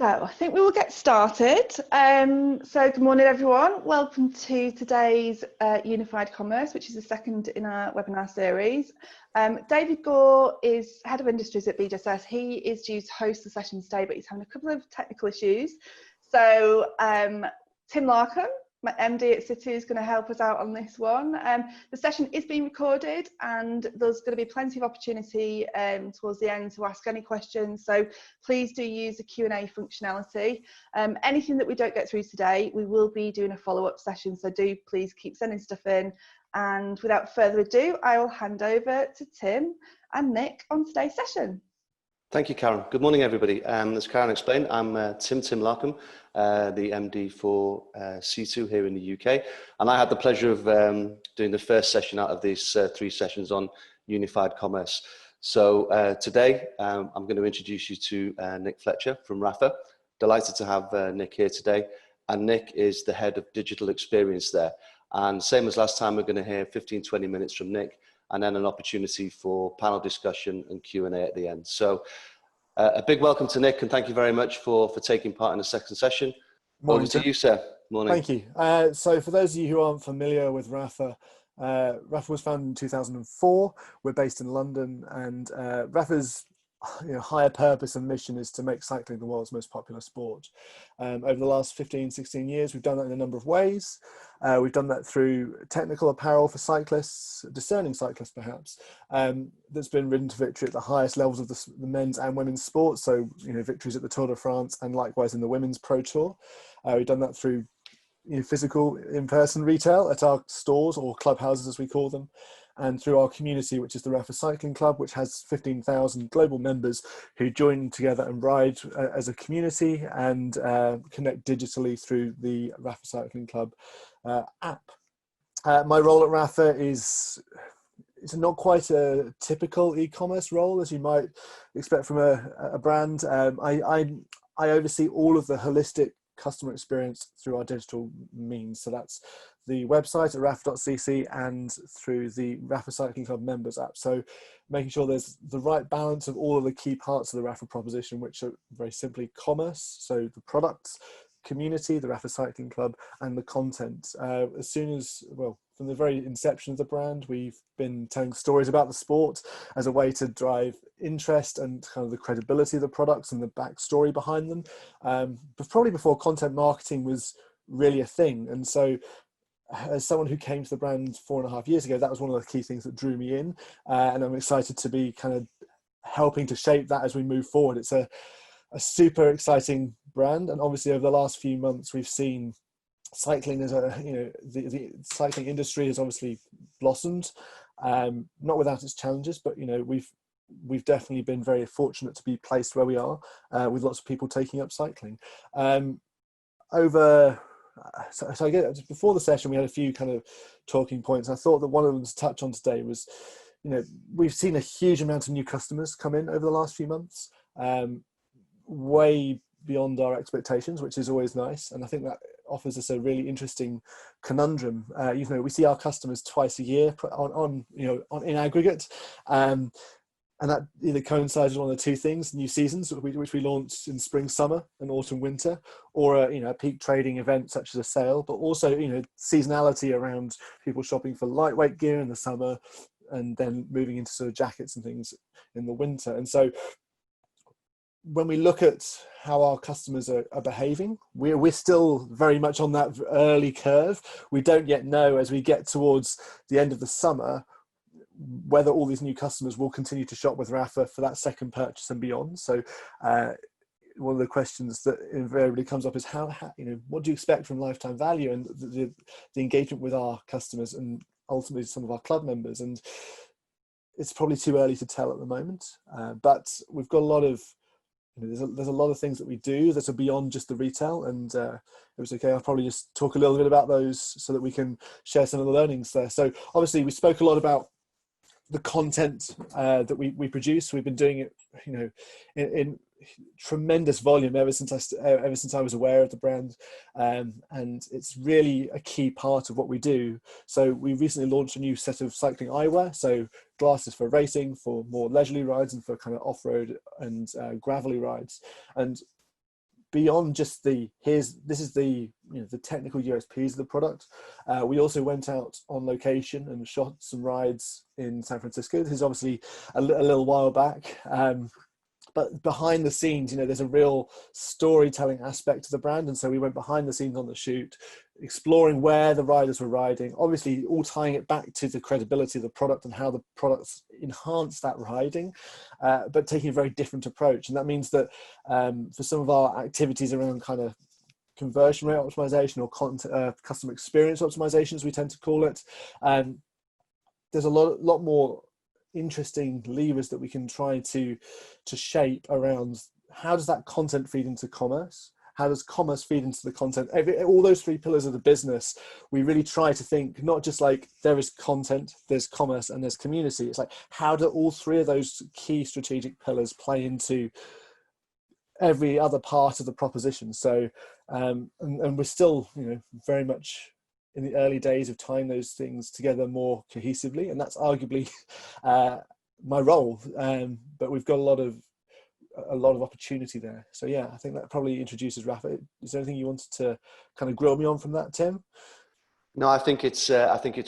So I think we will get started. So good morning, everyone. Welcome to today's Unified Commerce, which is the second in our webinar series. David Gore is Head of Industries at BJSS. He is due to host the session today, but he's having a couple of technical issues. So Tim Larkham, my MD at City, is going to help us out on this one. The session is being recorded and there's going to be plenty of opportunity towards the end to ask any questions. So please do use the Q&A functionality. Anything that we don't get through today, we will be doing a follow-up session. So do please keep sending stuff in. And without further ado, I will hand over to Tim and Nick on today's session. Thank you, Karen. Good morning, everybody. As Karen explained, I'm Tim Larkham, the MD for C2 here in the UK. And I had the pleasure of doing the first session out of these three sessions on Unified Commerce. So today, I'm going to introduce you to Nick Fletcher from Raffle. Delighted to have Nick here today. And Nick is the head of digital experience there. And same as last time, we're going to hear 15-20 minutes from Nick, and then an opportunity for panel discussion and Q&A at the end. So a big welcome to Nick, and thank you very much for taking part in the second session. Morning, Over to you, sir. Morning. Thank you. So for those of you who aren't familiar with Raffle, Raffle was founded in 2004. We're based in London, and Raffle's higher purpose and mission is to make cycling the world's most popular sport. Over the last 15-16 years, we've done that in a number of ways. We've done that through technical apparel for cyclists, discerning cyclists perhaps, that's been ridden to victory at the highest levels of the men's and women's sports. So, victories at the Tour de France and likewise in the Women's Pro Tour. We've done that through physical in-person retail at our stores, or clubhouses as we call them, and through our community, which is the Raffle Cycling Club, which has 15,000 global members who join together and ride as a community and connect digitally through the Raffle Cycling Club app. My role at Raffle is not quite a typical e-commerce role, as you might expect from a brand. I oversee all of the holistic customer experience through our digital means. So that's the website at raff.cc and through the Raffle Cycling Club members app. So making sure there's the right balance of all of the key parts of the Raffle proposition, which are very simply commerce, so the products, community, the Raffle Cycling Club, and the content. As soon as, from the very inception of the brand, we've been telling stories about the sport as a way to drive interest and kind of the credibility of the products and the backstory behind them. But probably before content marketing was really a thing. And so as someone who came to the brand 4.5 years ago, that was one of the key things that drew me in. And I'm excited to be kind of helping to shape that as we move forward. It's a super exciting brand. And obviously over the last few months, we've seen cycling as the cycling industry has obviously blossomed, not without its challenges, but we've definitely been very fortunate to be placed where we are, with lots of people taking up cycling. So I guess before the session, we had a few kind of talking points. I thought that one of them to touch on today was, we've seen a huge amount of new customers come in over the last few months, way beyond our expectations, which is always nice. And I think that offers us a really interesting conundrum. We see our customers twice a year in aggregate. And that either coincides with one of the two things: new seasons, which we launched in spring, summer, and autumn, winter, or a peak trading event such as a sale, but also seasonality around people shopping for lightweight gear in the summer, and then moving into sort of jackets and things in the winter. And so when we look at how our customers are behaving, we're still very much on that early curve. We don't yet know, as we get towards the end of the summer, whether all these new customers will continue to shop with Raffle for that second purchase and beyond. So one of the questions that invariably comes up is what do you expect from lifetime value and the engagement with our customers and ultimately some of our club members? And it's probably too early to tell at the moment, but we've got a lot of there's a lot of things that we do that are beyond just the retail, and it was okay. I'll probably just talk a little bit about those so that we can share some of the learnings there. So obviously we spoke a lot about the content that we produce. We've been doing it, in tremendous volume ever since I was aware of the brand, and it's really a key part of what we do. So we recently launched a new set of cycling eyewear, so glasses for racing, for more leisurely rides, and for kind of off-road and gravelly rides. And beyond just this is the the technical USPs of the product. We also went out on location and shot some rides in San Francisco. This is obviously a little while back. But behind the scenes, there's a real storytelling aspect to the brand. And so we went behind the scenes on the shoot, exploring where the riders were riding, obviously all tying it back to the credibility of the product and how the products enhance that riding, but taking a very different approach. And that means that for some of our activities around kind of conversion rate optimization or customer experience optimization, as we tend to call it, there's a lot more interesting levers that we can try to shape around how does that content feed into commerce, how does commerce feed into the content. All those three pillars of the business, we really try to think not just like there is content, there's commerce, and there's community. It's like, how do all three of those key strategic pillars play into every other part of the proposition? So and we're still very much in the early days of tying those things together more cohesively, and that's arguably my role. But we've got a lot of opportunity there. So yeah, I think that probably introduces Rafa. Is there anything you wanted to kind of grill me on from that, Tim? No, I think it's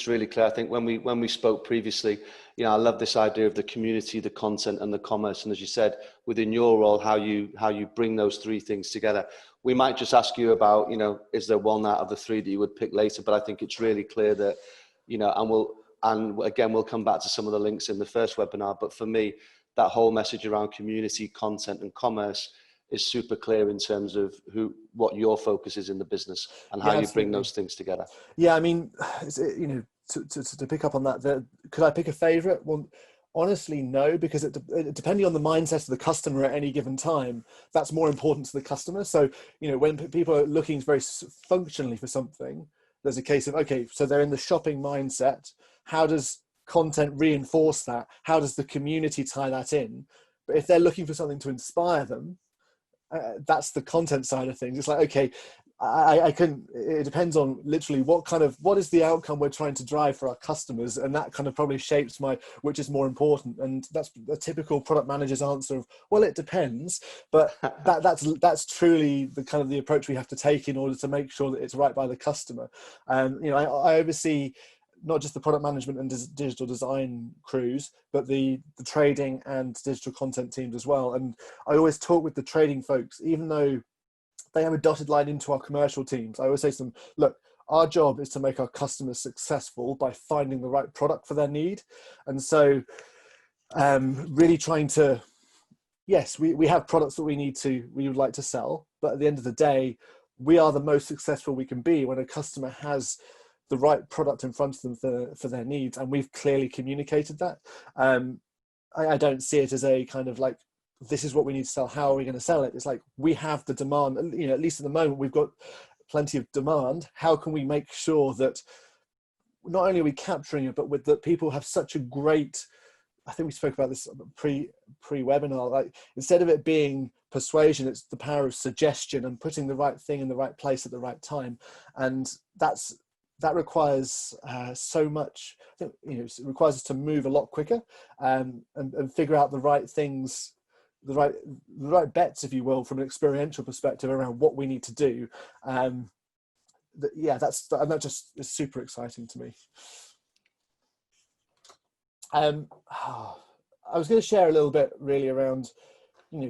really clear. I think when we spoke previously, I love this idea of the community, the content, and the commerce. And as you said, within your role, how you bring those three things together. We might just ask you about, is there one out of the three that you would pick later? But I think it's really clear that, and again, we'll come back to some of the links in the first webinar. But for me, that whole message around community, content, and commerce is super clear in terms of what your focus is in the business and how you bring those things together. Yeah, I mean, to pick up on that, could I pick a favorite? Well, honestly, no, because depending on the mindset of the customer at any given time, that's more important to the customer. So, when people are looking very functionally for something, there's a case of, okay, so they're in the shopping mindset. How does content reinforce that? How does the community tie that in? But if they're looking for something to inspire them, that's the content side of things. It's like, okay, it depends on literally what is the outcome we're trying to drive for our customers, and that kind of probably shapes which is more important. And that's a typical product manager's answer of, well, it depends. But that's truly the kind of the approach we have to take in order to make sure that it's right by the customer. And I oversee not just the product management and digital design crews, but the trading and digital content teams as well. And I always talk with the trading folks, even though they have a dotted line into our commercial teams. I always say to them, look, our job is to make our customers successful by finding the right product for their need. And so really trying to, yes, we have products that we would like to sell, but at the end of the day, we are the most successful we can be when a customer has the right product in front of them for their needs, and we've clearly communicated that. I don't see it as a kind of like, this is what we need to sell, how are we going to sell it? It's like, we have the demand, at least at the moment we've got plenty of demand. How can we make sure that not only are we capturing it, but that people have such a great, I think we spoke about this pre-webinar, like instead of it being persuasion, it's the power of suggestion and putting the right thing in the right place at the right time. And that requires so much. I think it requires us to move a lot quicker and figure out the right things, the right bets, if you will, from an experiential perspective around what we need to do. That just is super exciting to me. I was going to share a little bit really around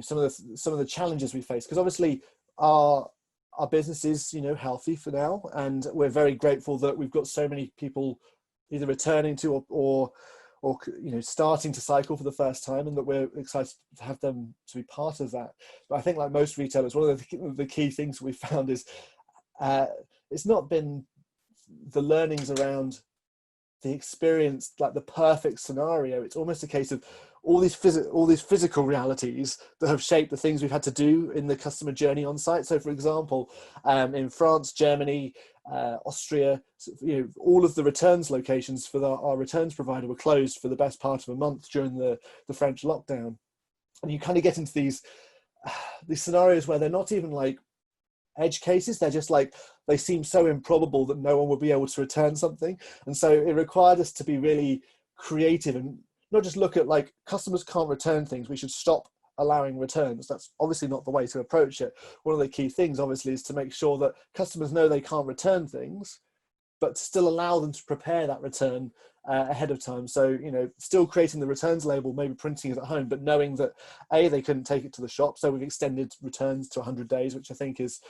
some of the challenges we face, because obviously our business is healthy for now, and we're very grateful that we've got so many people either returning to or starting to cycle for the first time, and that we're excited to have them to be part of that. But I think, like most retailers, one of the key things we found is it's not been the learnings around the experience, like the perfect scenario. It's almost a case of all these physical realities that have shaped the things we've had to do in the customer journey on site. So for example, in France, Germany, Austria, all of the returns locations for our returns provider were closed for the best part of a month during the French lockdown. And you kind of get into these scenarios where they're not even like edge cases. They're just like, they seem so improbable that no one will be able to return something. And so it required us to be really creative and not just look at like, customers can't return things, we should stop allowing returns. That's obviously not the way to approach it. One of the key things obviously is to make sure that customers know they can't return things, but to still allow them to prepare that return ahead of time. So, you know, still creating the returns label, maybe printing it at home, but knowing that they couldn't take it to the shop. So we've extended returns to 100 days, which I think is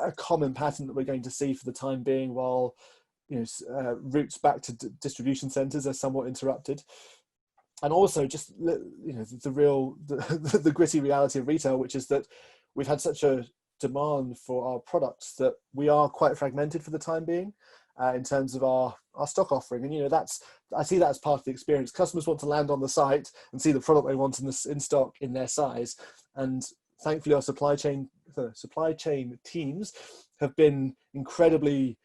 a common pattern that we're going to see for the time being, while, you know, routes back to distribution centers are somewhat interrupted. And also just, you know, the gritty reality of retail, which is that we've had such a demand for our products that we are quite fragmented for the time being in terms of our stock offering. And, you know, I see that as part of the experience. Customers want to land on the site and see the product they want in stock in their size. And thankfully our supply chain teams have been incredibly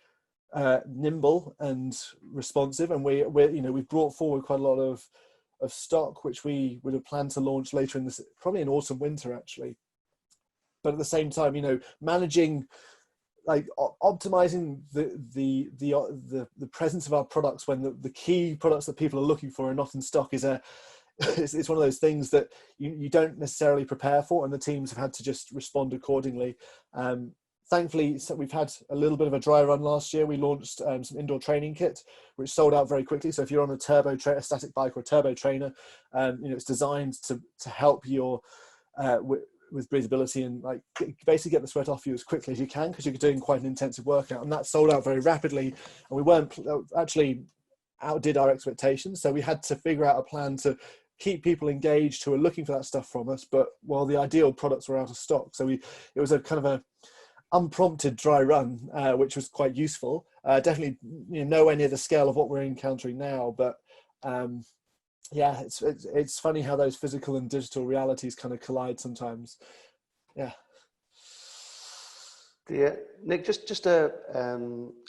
nimble and responsive. And we've brought forward quite a lot of stock, which we would have planned to launch later in this, probably in autumn, winter actually. But at the same time, you know, managing, like optimizing the presence of our products when the key products that people are looking for are not in stock is it's one of those things that you don't necessarily prepare for, and the teams have had to just respond accordingly. Thankfully, so we've had a little bit of a dry run last year. We launched some indoor training kit, which sold out very quickly. So if you're on a static bike or a turbo trainer, you know, it's designed to help your with breathability and like basically get the sweat off you as quickly as you can, because you're doing quite an intensive workout. And that sold out very rapidly, and we weren't actually outdid our expectations. So we had to figure out a plan to keep people engaged who are looking for that stuff from us, but while the ideal products were out of stock. So it was a kind of a unprompted dry run, which was quite useful. Definitely, you know, nowhere near the scale of what we're encountering now, but yeah, it's funny how those physical and digital realities kind of collide sometimes. Yeah. Yeah, Nick, just a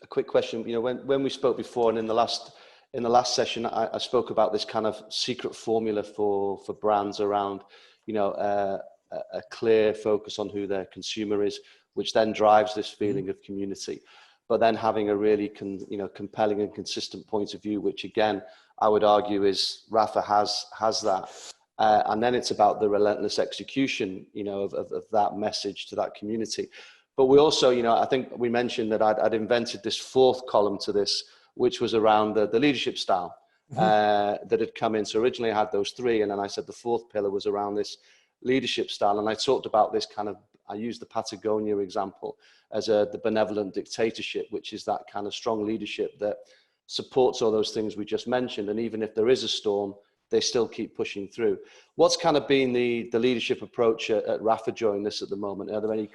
quick question. You know, when we spoke before, and in the last session, I spoke about this kind of secret formula for brands around, you know, a clear focus on who their consumer is, which then drives this feeling of community, but then having a really compelling and consistent point of view, which again, I would argue is Rafa has that. And then it's about the relentless execution, you know, of that message to that community. But we also, you know, I think we mentioned that I'd invented this fourth column to this, which was around the leadership style that had come in. So originally I had those three, and then I said the fourth pillar was around this leadership style. And I talked about this kind of, I used the Patagonia example as the benevolent dictatorship, which is that kind of strong leadership that supports all those things we just mentioned. And even if there is a storm, they still keep pushing through. What's kind of been the leadership approach at Rafa during this at the moment? Are there any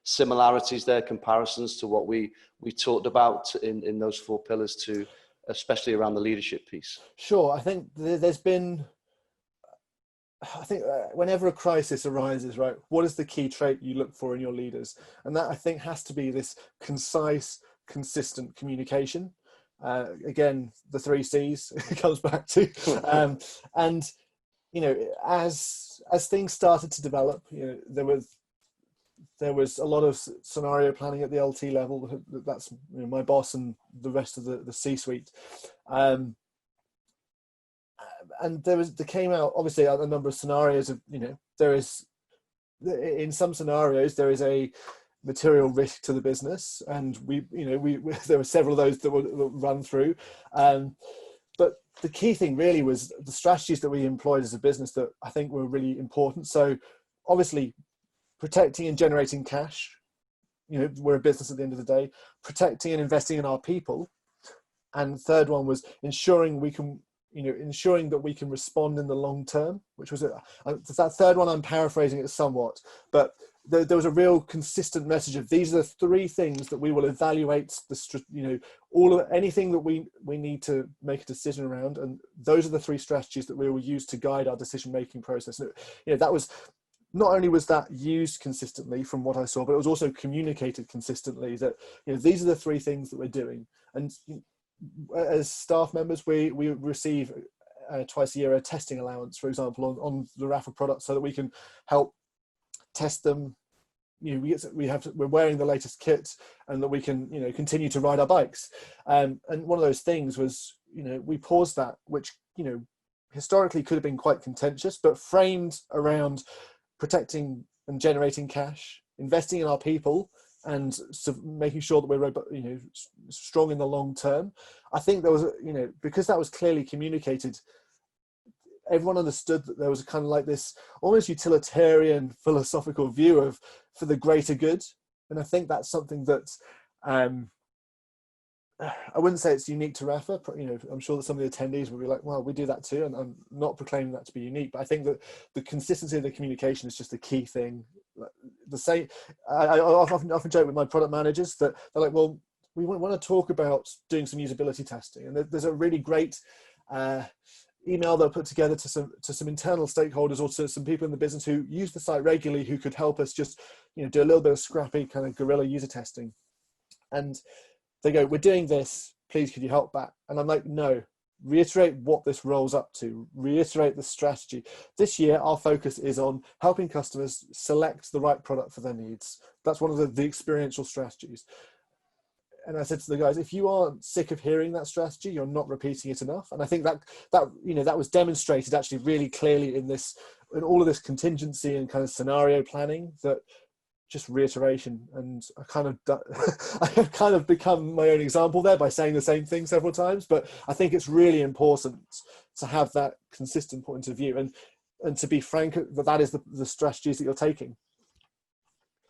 similarities there, comparisons to what we talked about in those four pillars, to especially around the leadership piece? Sure. I think there's been, whenever a crisis arises, right, what is the key trait you look for in your leaders? And that, I think, has to be this concise, consistent communication. Again, the 3 C's it comes back to, and you know, as things started to develop, you know, there was a lot of scenario planning at the LT level. That's, you know, my boss and the rest of the C-suite, and there came out obviously a number of scenarios of, you know, in some scenarios there is a material risk to the business, and we there were several of those that were run through, but the key thing really was the strategies that we employed as a business that I think were really important. So obviously protecting and generating cash, you know, we're a business at the end of the day, protecting and investing in our people, and the third one was ensuring that we can respond in the long term, which was that third one. I'm paraphrasing it somewhat, but there was a real consistent message of these are the 3 things that we will evaluate anything that we need to make a decision around, and those are the 3 strategies that we will use to guide our decision-making process. And, you know, that was, not only was that used consistently from what I saw, but it was also communicated consistently that, you know, these are the 3 things that we're doing. And as staff members, we receive twice a year a testing allowance, for example, on the Raffle products, so that we can help test them. You know, we're wearing the latest kit, and that we can, you know, continue to ride our bikes. And one of those things was, you know, we paused that, which, you know, historically could have been quite contentious, but framed around protecting and generating cash, investing in our people, and making sure that we're, you know, strong in the long term. I think there was, you know, because that was clearly communicated, everyone understood that there was a kind of like this almost utilitarian philosophical view of for the greater good. And I think that's something that I wouldn't say it's unique to Rafa. You know, I'm sure that some of the attendees will be like, well, we do that too. And I'm not proclaiming that to be unique, but I think that the consistency of the communication is just the key thing. The same, I often joke with my product managers that they're like, well, we want to talk about doing some usability testing. And there's a really great email they'll put together to some internal stakeholders or to some people in the business who use the site regularly, who could help us just, you know, do a little bit of scrappy kind of guerrilla user testing. And they go, we're doing this, please could you help back? And I'm like, no, reiterate what this rolls up to, reiterate the strategy. This year, our focus is on helping customers select the right product for their needs. That's one of the experiential strategies. And I said to the guys, if you aren't sick of hearing that strategy, you're not repeating it enough. And I think that you know, that was demonstrated actually really clearly in all of this contingency and kind of scenario planning, that just reiteration. And I have kind of become my own example there by saying the same thing several times. But I think it's really important to have that consistent point of view and to be frank that is the strategies that you're taking.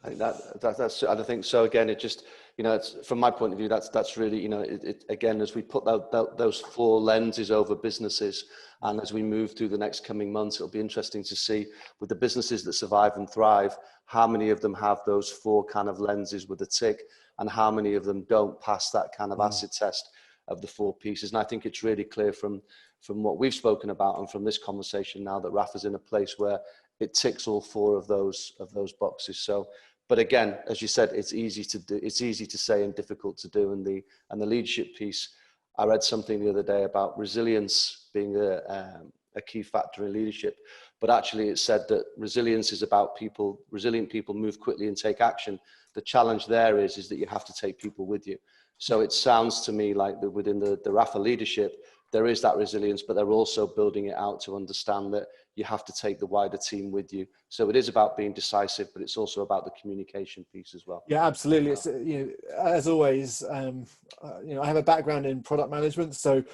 I think that's I think so. Again, it just, you know, it's, from my point of view, that's really, you know, it again, as we put those four lenses over businesses, and as we move through the next coming months, it'll be interesting to see with the businesses that survive and thrive, how many of them have those four kind of lenses with a tick, and how many of them don't pass that kind of acid test of the four pieces. And I think it's really clear from what we've spoken about and from this conversation now that Rafa's in a place where it ticks all four of those boxes. So, but again, as you said, it's easy to do, it's easy to say and difficult to do. And the leadership piece, I read something the other day about resilience being a key factor in leadership, but actually it said that resilience is about resilient people move quickly and take action. The challenge there is that you have to take people with you. So it sounds to me like that within the Rafa leadership, there is that resilience, but they're also building it out to understand that you have to take the wider team with you. So it is about being decisive, but it's also about the communication piece as well. Yeah, absolutely. It's, you know, as always, you know, I have a background in product management, so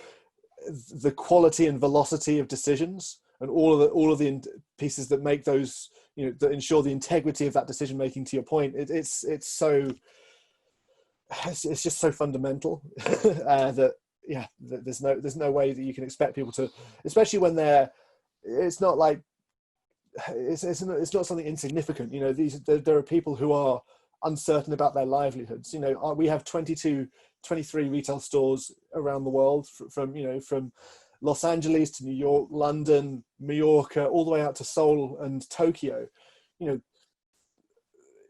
the quality and velocity of decisions and all of the pieces that make those, you know, that ensure the integrity of that decision making. To your point, it's just so fundamental that. Yeah, there's no way that you can expect people to, especially when it's not like it's not something insignificant. You know, there are people who are uncertain about their livelihoods. You know, we have 23 retail stores around the world, from Los Angeles to New York, London, Mallorca, all the way out to Seoul and Tokyo. You know,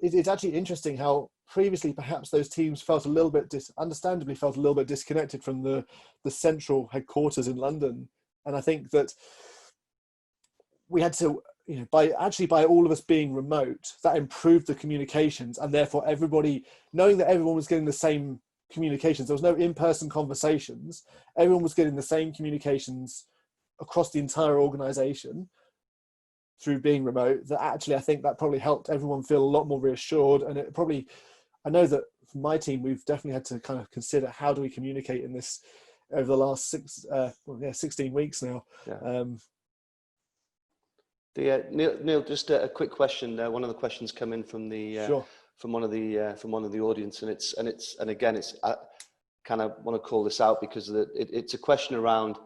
it's actually interesting how previously perhaps those teams felt a little bit understandably felt a little bit disconnected from the central headquarters in London. And I think that we had to, you know, by all of us being remote, that improved the communications, and therefore everybody knowing that everyone was getting the same communications. There was no in-person conversations. Everyone was getting the same communications across the entire organization through being remote. That actually, I think that probably helped everyone feel a lot more reassured. And it probably, I know that for my team, we've definitely had to kind of consider how do we communicate in this over the last 16 weeks now. Yeah. Neil, just a quick question. One of the questions come in from the from one of the audience, and again, it's I kind of want to call this out because it's a question around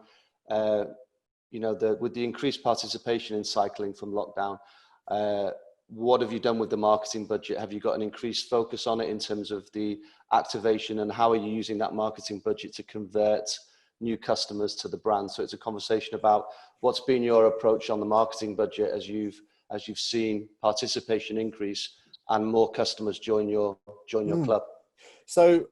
you know, with the increased participation in cycling from lockdown. What have you done with the marketing budget? Have you got an increased focus on it in terms of the activation, and how are you using that marketing budget to convert new customers to the brand? So it's a conversation about what's been your approach on the marketing budget as you've seen participation increase and more customers join your club. So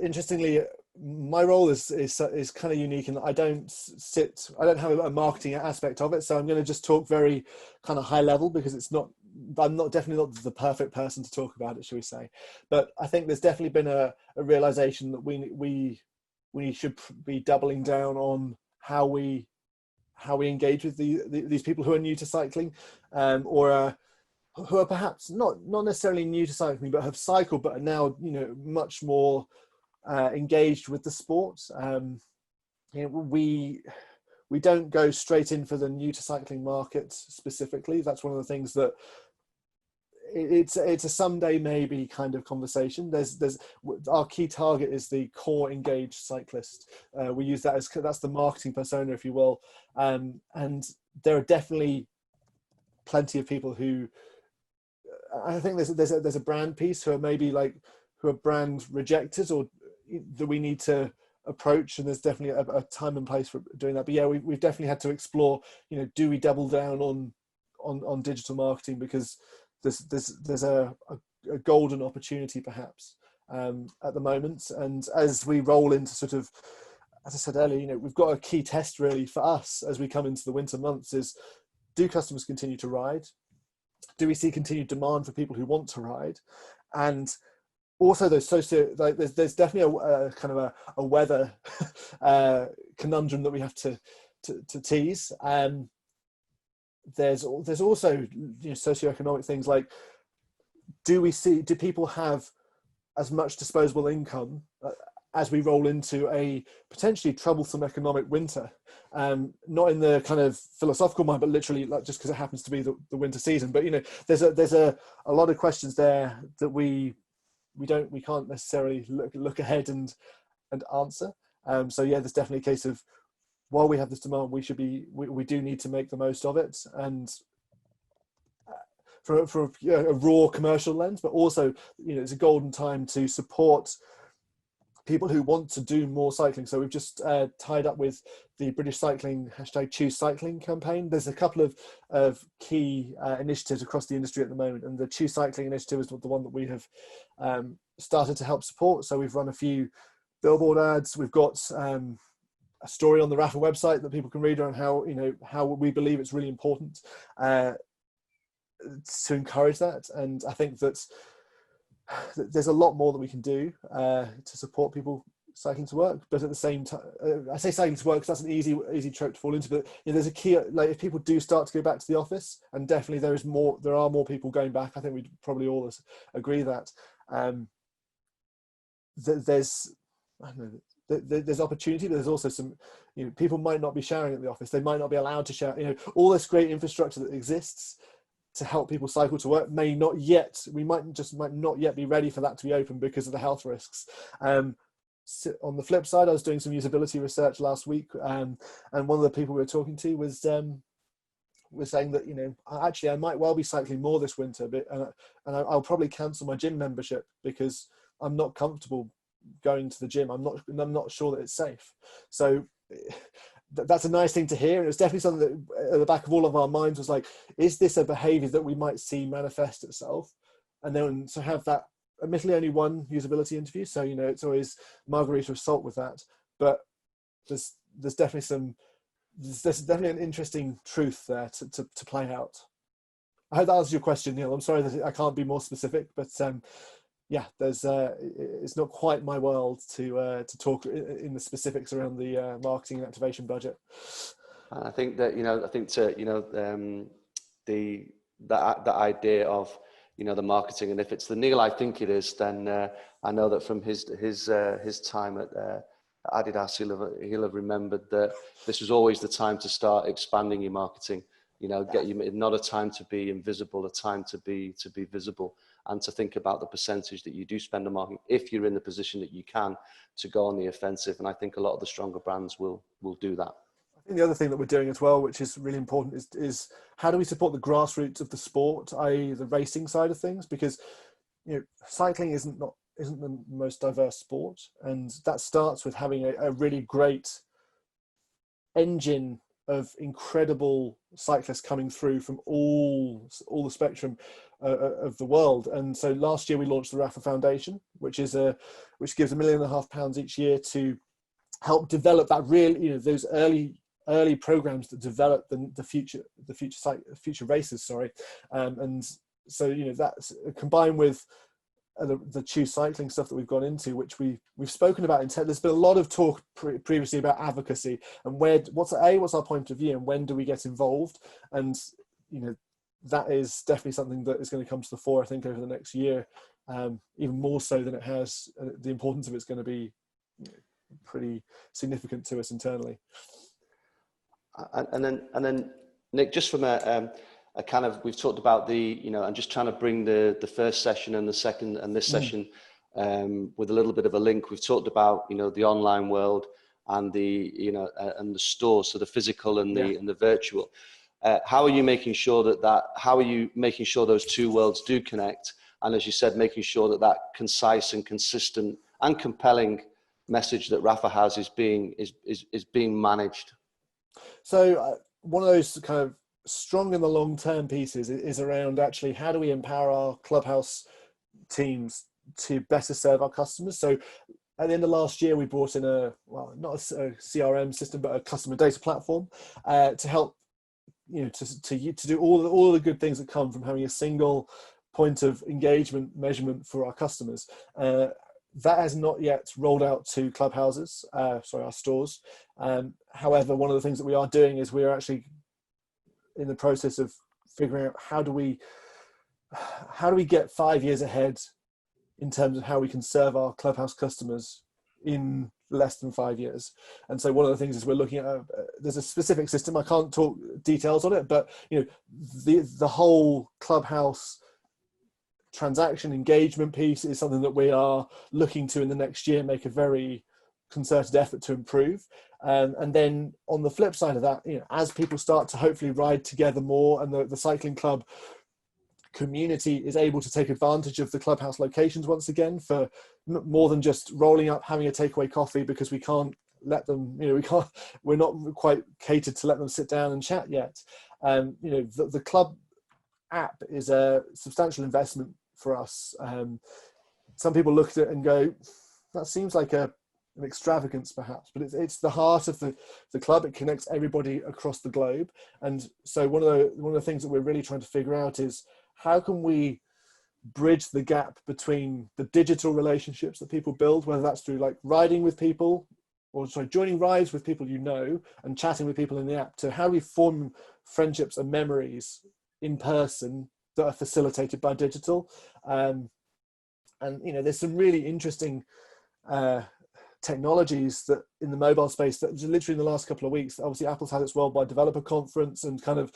interestingly, my role is kind of unique in that I don't have a marketing aspect of it. So I'm going to just talk very kind of high level because I'm definitely not the perfect person to talk about it, shall we say. But I think there's definitely been a realization that we should be doubling down on how we how we engage with these people who are new to cycling, or who are perhaps not necessarily new to cycling but have cycled but are now, you know, much more engaged with the sport. You know, we don't go straight in for the new to cycling market specifically. That's one of the things that it's a someday maybe kind of conversation. There's our key target is the core engaged cyclist. We use that as, that's the marketing persona, if you will. And there are definitely plenty of people who, I think there's a brand piece who are maybe like, who are brand rejectors, or that we need to approach, and there's definitely a time and place for doing that. But yeah, we've definitely had to explore, you know, do we double down on digital marketing, because there's a golden opportunity perhaps at the moment. And as we roll into sort of, as I said earlier, you know, we've got a key test really for us as we come into the winter months is, do customers continue to ride? Do we see continued demand for people who want to ride? And also there's there's definitely a kind of a weather conundrum that we have to tease. There's also, you know, socioeconomic things like, do people have as much disposable income as we roll into a potentially troublesome economic winter? Not in the kind of philosophical mind, but literally, like, just because it happens to be the winter season. But, you know, there's a lot of questions there that we can't necessarily look ahead and answer. So yeah, there's definitely a case of, while we have this demand, we do need to make the most of it, and for a raw commercial lens, but also, you know, it's a golden time to support people who want to do more cycling. So we've just tied up with the British Cycling #ChooseCycling campaign. There's a couple of key initiatives across the industry at the moment, and the Choose Cycling initiative is the one that we have started to help support. So we've run a few billboard ads. We've got a story on the Raffle website that people can read on how, you know, how we believe it's really important to encourage that. And I think that there's a lot more that we can do to support people cycling to work. But at the same time, I say cycling to work because that's an easy trope to fall into, but, you know, there's a key, like, if people do start to go back to the office, and definitely there are more people going back, I think we'd probably all agree that there's, I don't know, there's opportunity, but there's also some, you know, people might not be showering at the office, they might not be allowed to shower, you know, all this great infrastructure that exists to help people cycle to work might not yet be ready for that to be open because of the health risks. So on the flip side, I was doing some usability research last week, and one of the people we were talking to was saying that, you know, actually I might well be cycling more this winter, but and I'll probably cancel my gym membership because I'm not comfortable going to the gym. I'm not sure that it's safe. So that's a nice thing to hear, and it's definitely something that at the back of all of our minds was like, is this a behavior that we might see manifest itself? And then to have that, admittedly only one usability interview, so, you know, it's always margarita of salt with that, but there's definitely an interesting truth there to play out. I hope that answers your question, Neil. I'm sorry that I can't be more specific, but yeah, there's it's not quite my world to talk in the specifics around the marketing and activation budget. I think that, you know, the idea of, you know, the marketing, and if it's the Neil I think it is, then I know that from his time at Adidas, he'll have remembered that this was always the time to start expanding your marketing. You know, not a time to be invisible, a time to be visible, and to think about the percentage that you do spend on marketing if you're in the position that you can to go on the offensive. And I think a lot of the stronger brands will do that. I think the other thing that we're doing as well, which is really important, is how do we support the grassroots of the sport, i.e. the racing side of things? Because, you know, cycling isn't the most diverse sport, and that starts with having a really great engine of incredible cyclists coming through from all the spectrum of the world. And so last year we launched the Raffle Foundation, which gives £1.5 million each year to help develop that real, you know, those early programs that develop the future races. And so, you know, that's combined with the choose cycling stuff that we've gone into, which we've spoken about. There's been a lot of talk previously about advocacy and what's our point of view and when do we get involved, and that is definitely something that is going to come to the fore, I think, over the next year, even more so than it has. The importance of it's going to be pretty significant to us internally. And then Nick, just from a kind of, we've talked about and just trying to bring the first session and the second and this session with a little bit of a link. We've talked about the online world and the and the store, so the physical and the virtual. How are you making sure how are you making sure those two worlds do connect? And as you said, making sure that concise and consistent and compelling message that Raffle has is being managed. So one of those kind of strong in the long term pieces is around actually how do we empower our Clubhouse teams to better serve our customers. So at the end of last year, we brought in not a CRM system, but a customer data platform to help to do all the good things that come from having a single point of engagement measurement for our customers. That has not yet rolled out to Clubhouses, our stores. However, one of the things that we are doing is we are actually in the process of figuring out how do we get 5 years ahead in terms of how we can serve our Clubhouse customers in less than 5 years. And so one of the things is we're looking at there's a specific system. I can't talk details on it, but the whole Clubhouse transaction engagement piece is something that we are looking to in the next year make a very concerted effort to improve. And then on the flip side of that, as people start to hopefully ride together more and the cycling club community is able to take advantage of the Clubhouse locations once again, for more than just rolling up, having a takeaway coffee, because we can't let them, we're not quite catered to let them sit down and chat yet. The club app is a substantial investment for us. Some people look at it and go, that seems like an extravagance perhaps, but it's the heart of the club. It connects everybody across the globe. And so one of the things that we're really trying to figure out is how can we bridge the gap between the digital relationships that people build, whether that's through like riding with people, or joining rides with people and chatting with people in the app, to how we form friendships and memories in person that are facilitated by digital. And there's some really interesting technologies that in the mobile space that literally in the last couple of weeks, obviously Apple's had its Worldwide Developer Conference, and kind of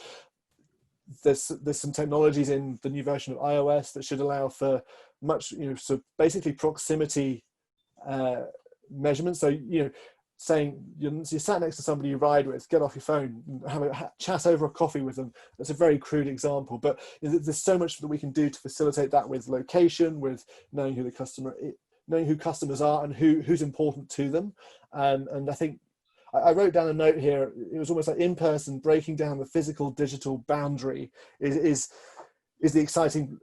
there's some technologies in the new version of iOS that should allow for much, so basically proximity measurements. So, saying you sat next to somebody you ride with, get off your phone and have a chat over a coffee with them. That's a very crude example, but there's so much that we can do to facilitate that, with location, with knowing who customers are and who's important to them. And I think I wrote down a note here. It was almost like in person, breaking down the physical digital boundary is the exciting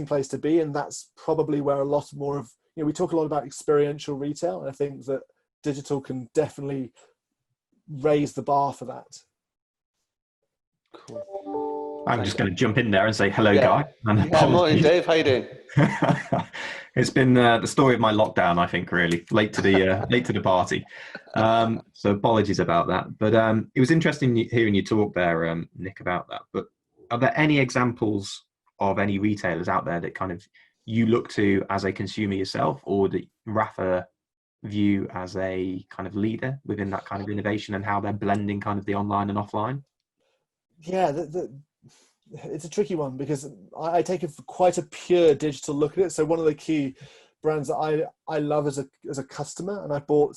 place to be. And that's probably where a lot more of, we talk a lot about experiential retail, and I think that digital can definitely raise the bar for that. Cool. I'm just going to jump in there and say hello, Guy. Morning, Dave. How you doing? It's been the story of my lockdown, I think, really late to the party. So apologies about that. But it was interesting hearing you talk there, Nick, about that. But are there any examples of any retailers out there that kind of you look to as a consumer yourself, or that Rafa view as a kind of leader within that kind of innovation, and how they're blending kind of the online and offline? Yeah, it's a tricky one, because I take quite a pure digital look at it. So one of the key brands that I love as a customer, and I bought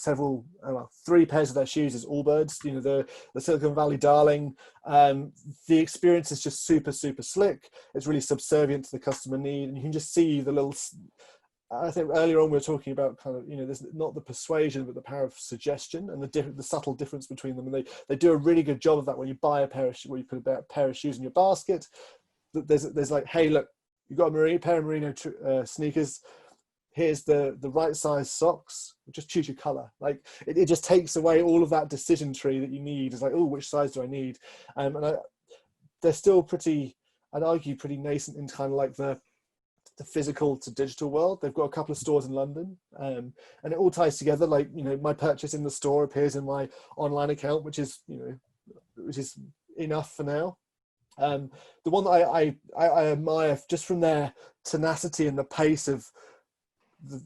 three pairs of their shoes, is Allbirds, the Silicon Valley darling. The experience is just super, super slick. It's really subservient to the customer need, and you can just see the little, I think earlier on we were talking about kind of, there's not the persuasion, but the power of suggestion and the subtle difference between them. And they do a really good job of that when you buy a pair of shoes, where you put a pair of shoes in your basket. There's like, hey, look, you've got a pair of merino sneakers. Here's the right size socks. Just choose your color. Like it just takes away all of that decision tree that you need. It's like, oh, which size do I need? And they're still pretty, I'd argue, pretty nascent in kind of like the the physical to digital world. They've got a couple of stores in London, and it all ties together. Like, you know, my purchase in the store appears in my online account, which is, you know, which is enough for now. The one that I admire just from their tenacity and the pace of the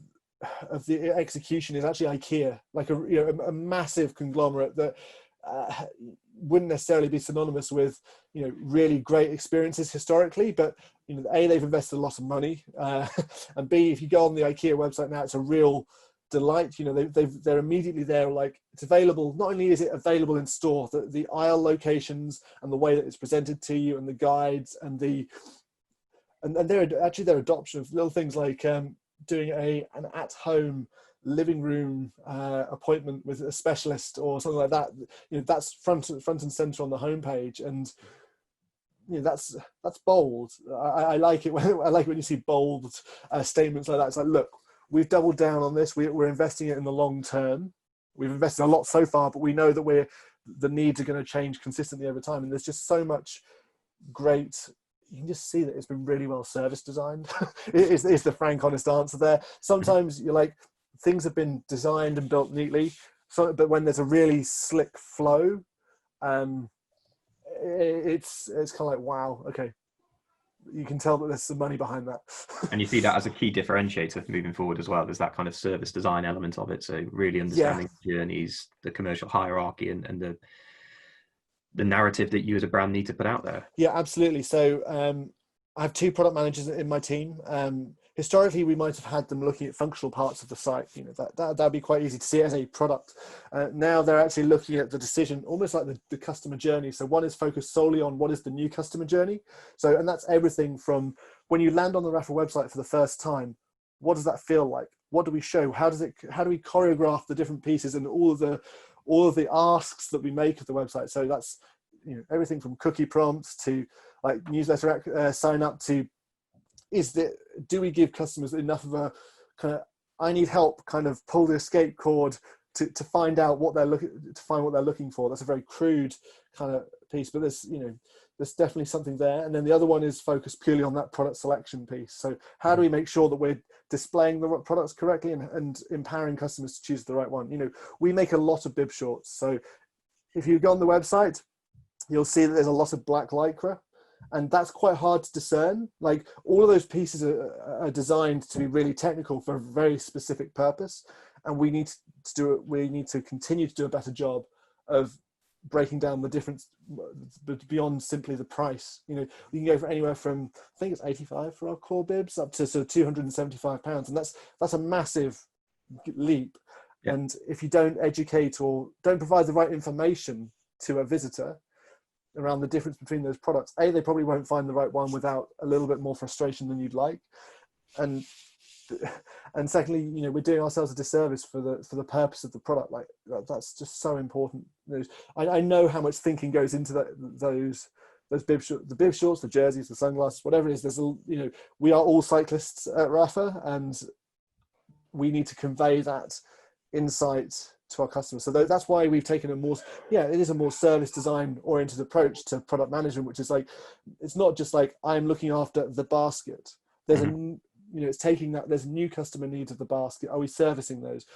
execution is actually Ikea, like a massive conglomerate that wouldn't necessarily be synonymous with, you know, really great experiences historically, but, you know, A, they've invested a lot of money, and B, if you go on the Ikea website now, it's a real delight. You know, they're immediately there, like, it's available. Not only is it available in store, the aisle locations and the way that it's presented to you, and the guides, and their adoption of little things like doing an at-home living room appointment with a specialist or something like that. You know, that's front and center on the homepage, and, you know, that's bold. I like it when you see bold statements like that. It's like, look, we've doubled down on this. We're investing it in the long term. We've invested a lot so far, but we know that the needs are going to change consistently over time. And there's just so much great. You can just see that it's been really well service designed. Is the frank, honest answer there. Sometimes you're like, things have been designed and built neatly, but when there's a really slick flow, it's kind of like, wow, okay. You can tell that there's some money behind that. And you see that as a key differentiator moving forward as well. There's that kind of service design element of it. So really understanding the journeys, the commercial hierarchy, and the narrative that you as a brand need to put out there. Yeah, absolutely. So I have 2 product managers in my team. Historically, we might have had them looking at functional parts of the site. You know, that'd be quite easy to see it as a product. Now they're actually looking at the decision, almost like the customer journey. So one is focused solely on what is the new customer journey. So, and that's everything from when you land on the Raffle website for the first time, what does that feel like? What do we show? How do we choreograph the different pieces and all of the asks that we make of the website? So that's, you know, everything from cookie prompts to like newsletter sign up to, do we give customers enough of a kind of, I need help, kind of pull the escape cord to find out what they're looking for. That's a very crude kind of piece, but there's definitely something there. And then the other one is focused purely on that product selection piece. So how do we make sure that we're displaying the products correctly and empowering customers to choose the right one? You know, we make a lot of bib shorts. So if you go on the website, you'll see that there's a lot of black lycra. And that's quite hard to discern. Like, all of those pieces are designed to be really technical for a very specific purpose. And we need to continue to do a better job of breaking down the difference beyond simply the price. You know, you can go for anywhere from, I think it's 85 for our core bibs, up to sort of £275. And that's a massive leap. Yeah. And if you don't educate or don't provide the right information to a visitor around the difference between those products, A, they probably won't find the right one without a little bit more frustration than you'd like, and secondly, you know, we're doing ourselves a disservice for the purpose of the product. Like, that's just so important. I know how much thinking goes into those bib shorts, the bib shorts, the jerseys, the sunglasses, whatever it is. There's you know, we are all cyclists at Rafa, and we need to convey that insight to our customers. So that's why we've taken it is a more service design oriented approach to product management, which is like, it's not just like, I'm looking after the basket. There's it's taking that, there's new customer needs of the basket. Are we servicing those?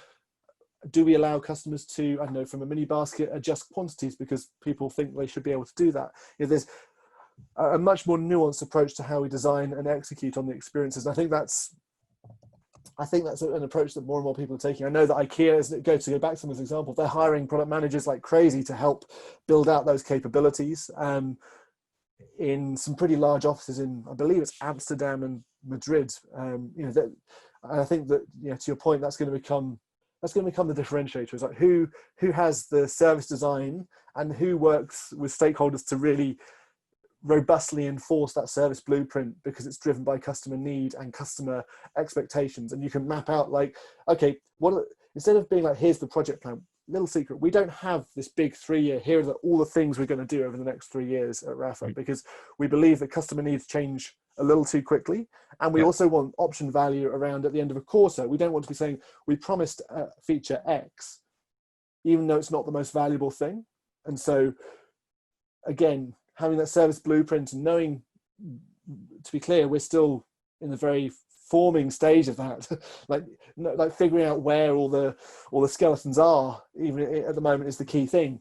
Do we allow customers to, I don't know, from a mini basket, adjust quantities because people think they should be able to do that? You know, there's a much more nuanced approach to how we design and execute on the experiences. And I think that's an approach that more and more people are taking. I know that Ikea, to go back to them as an example, they're hiring product managers like crazy to help build out those capabilities in some pretty large offices in, I believe it's Amsterdam and Madrid. I think that, you know, to your point, that's going to become the differentiator. Is like who has the service design and who works with stakeholders to really robustly enforce that service blueprint, because it's driven by customer need and customer expectations. And you can map out like, okay, instead of being like, here's the project plan, little secret, we don't have this big 3-year, here are all the things we're going to do over the next 3 years at Rafa, because we believe that customer needs change a little too quickly. And we also want option value around at the end of a quarter. We don't want to be saying, we promised feature X, even though it's not the most valuable thing. And so again, having that service blueprint and knowing, to be clear, we're still in the very forming stage of that, like figuring out where all the skeletons are, even at the moment, is the key thing.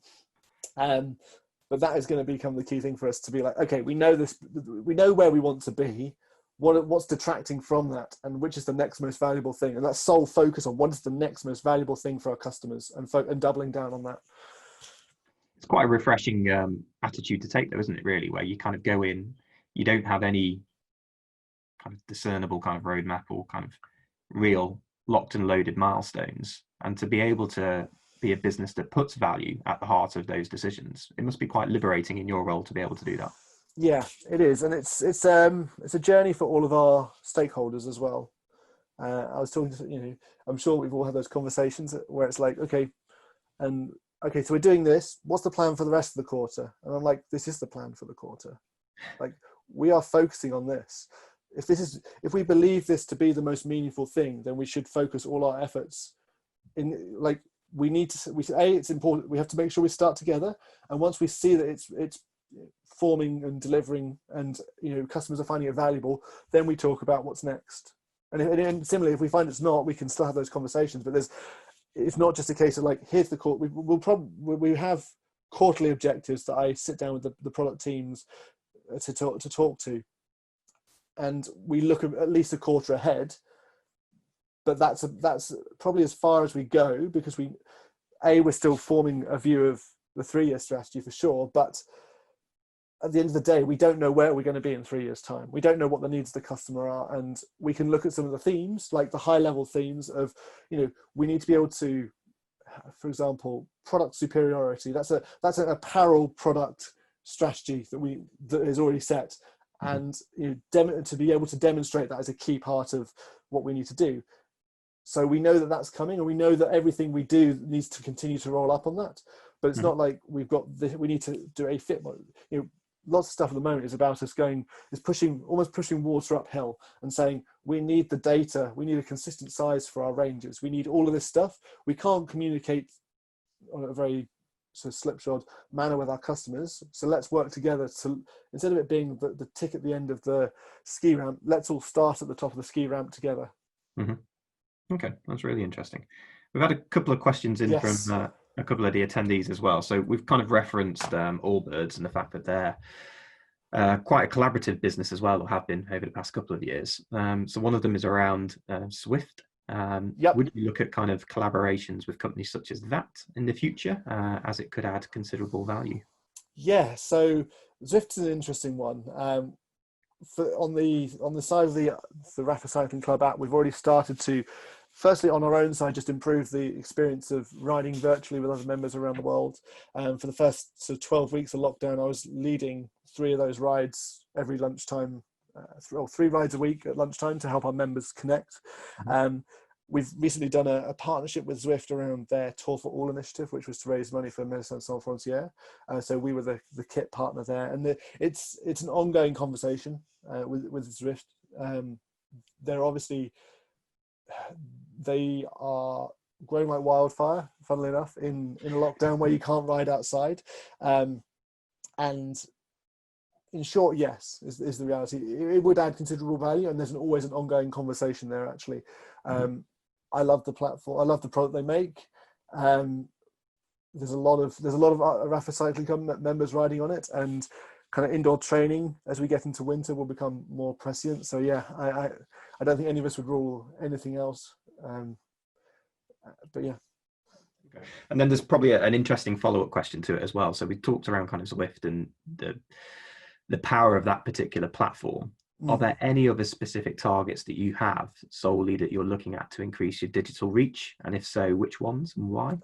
But that is going to become the key thing for us to be like, okay, we know this, we know where we want to be. What's detracting from that, and which is the next most valuable thing, and that sole focus on what is the next most valuable thing for our customers, and doubling down on that. It's quite a refreshing attitude to take, though, isn't it? Really, where you kind of go in, you don't have any kind of discernible kind of roadmap or kind of real locked and loaded milestones, and to be able to be a business that puts value at the heart of those decisions, it must be quite liberating in your role to be able to do that. Yeah, it is, and it's a journey for all of our stakeholders as well. I was talking to, I'm sure we've all had those conversations where it's like, okay, so we're doing this. What's the plan for the rest of the quarter? And I'm like, this is the plan for the quarter. Like, we are focusing on this. If we believe this to be the most meaningful thing, then we should focus all our efforts in, like, it's important. We have to make sure we start together, and once we see that it's forming and delivering, and customers are finding it valuable, then we talk about what's next. And similarly, if we find it's not, we can still have those conversations. But it's not just a case of like, here's the court. We have quarterly objectives that I sit down with the product teams to talk to, and we look at least a quarter ahead. But that's probably as far as we go, because we're still forming a view of the 3-year strategy for sure, but at the end of the day, we don't know where we're going to be in 3 years' time. We don't know what the needs of the customer are, and we can look at some of the themes, like the high-level themes of, we need to be able to, for example, product superiority. That's an apparel product strategy that is already set, and to be able to demonstrate that is a key part of what we need to do. So we know that that's coming, and we know that everything we do needs to continue to roll up on that. But it's not like we need to do a fit mode. Lots of stuff at the moment is about us almost pushing water uphill and saying, we need the data, we need a consistent size for our ranges, we need all of this stuff. We can't communicate on a very sort of slipshod manner with our customers. So let's work together to, instead of it being the tick at the end of the ski ramp, let's all start at the top of the ski ramp together. Mm-hmm. Okay, that's really interesting. We've had a couple of questions in from a couple of the attendees as well. So we've kind of referenced Allbirds and the fact that they're quite a collaborative business as well, or have been over the past couple of years. So one of them is around Swift. Would you look at kind of collaborations with companies such as that in the future, as it could add considerable value? Yeah, so Swift is an interesting one. On the side of the Raffle Cycling Club app, we've already started to, firstly on our own side, just improve the experience of riding virtually with other members around the world. For the first sort of 12 weeks of lockdown, I was leading 3 of those rides every lunchtime, 3 rides a week at lunchtime to help our members connect. We've recently done a partnership with Zwift around their Tour for All initiative, which was to raise money for Médecins Sans Frontières. So we were the kit partner there, and it's an ongoing conversation with Zwift. They're obviously, they are growing like wildfire, funnily enough, in a lockdown where you can't ride outside. And in short, yes, is the reality. It would add considerable value, and there's always an ongoing conversation there, actually. I love the platform. I love the product they make. There's a lot of Raffle Cycling Club members riding on it, and kind of indoor training as we get into winter will become more prescient. So yeah, I don't think any of us would rule anything else. But yeah. And then there's probably an interesting follow-up question to it as well. So we talked around kind of Zwift and the power of that particular platform. Are there any other specific targets that you have solely that you're looking at to increase your digital reach? And if so, which ones and why?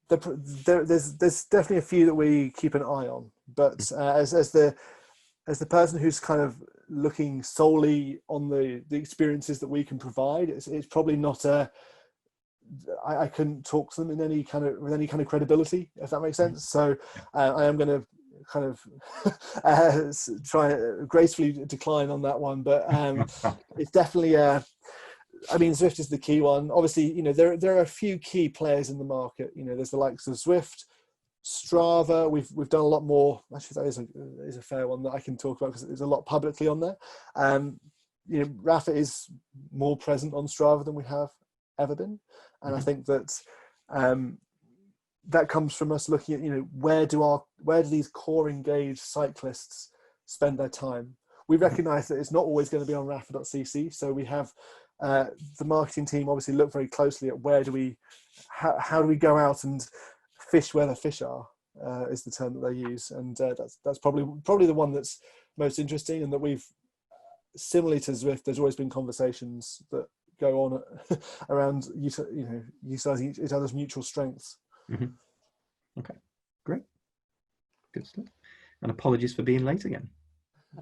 There's definitely a few that we keep an eye on, but as the person who's kind of looking solely on the experiences that we can provide, it's probably not I couldn't talk to them with any kind of credibility, if that makes sense. So I am going to kind of try gracefully decline on that one, but it's definitely I mean, Zwift is the key one. Obviously, there are a few key players in the market. There's the likes of Zwift, Strava, we've done a lot more. Actually, that is a fair one that I can talk about because there's a lot publicly on there. Rafa is more present on Strava than we have ever been, and I think that that comes from us looking at where do these core engaged cyclists spend their time. We recognise that it's not always going to be on rafa.cc, so we have the marketing team obviously look very closely at how do we go out and fish where the fish are, is the term that they use, and that's probably the one that's most interesting, and that we've, similarly to Zwift, there's always been conversations that go on around utilising each other's mutual strengths. Okay, great, good stuff. And apologies for being late again.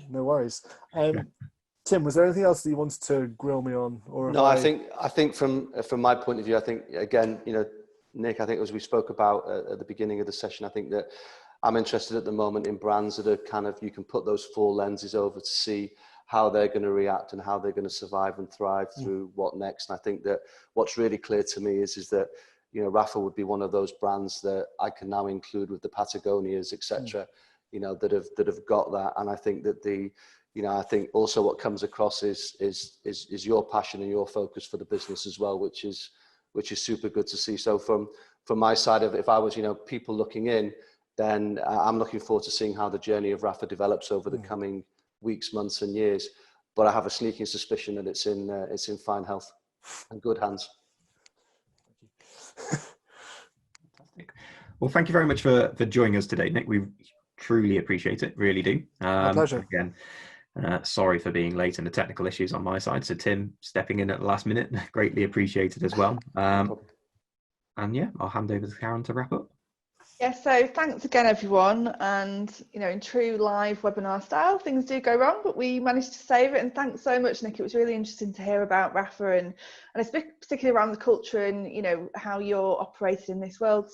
No worries. Tim, was there anything else that you wanted to grill me on? Or no, I think from my point of view, I think again, Nick, I think as we spoke about at the beginning of the session, I think that I'm interested at the moment in brands that are kind of, you can put those 4 lenses over to see how they're going to react and how they're going to survive and thrive through what next. And I think that what's really clear to me is that, Raffle would be one of those brands that I can now include with the Patagonias, etc., that have got that. And I think that I think also what comes across is your passion and your focus for the business as well, which is super good to see. So from my side of it, if I was, people looking in, then I'm looking forward to seeing how the journey of Rafa develops over the coming weeks, months and years. But I have a sneaking suspicion that it's in fine health and good hands. Fantastic. Well, thank you very much for joining us today, Nick. We truly appreciate it, really do. My pleasure. Again, sorry for being late and the technical issues on my side. So Tim stepping in at the last minute, greatly appreciated as well. And yeah, I'll hand over to Karen to wrap up. Yeah, so thanks again, everyone. And, in true live webinar style, things do go wrong, but we managed to save it. And thanks so much, Nick. It was really interesting to hear about Rafa and particularly around the culture and, how you're operating in this world.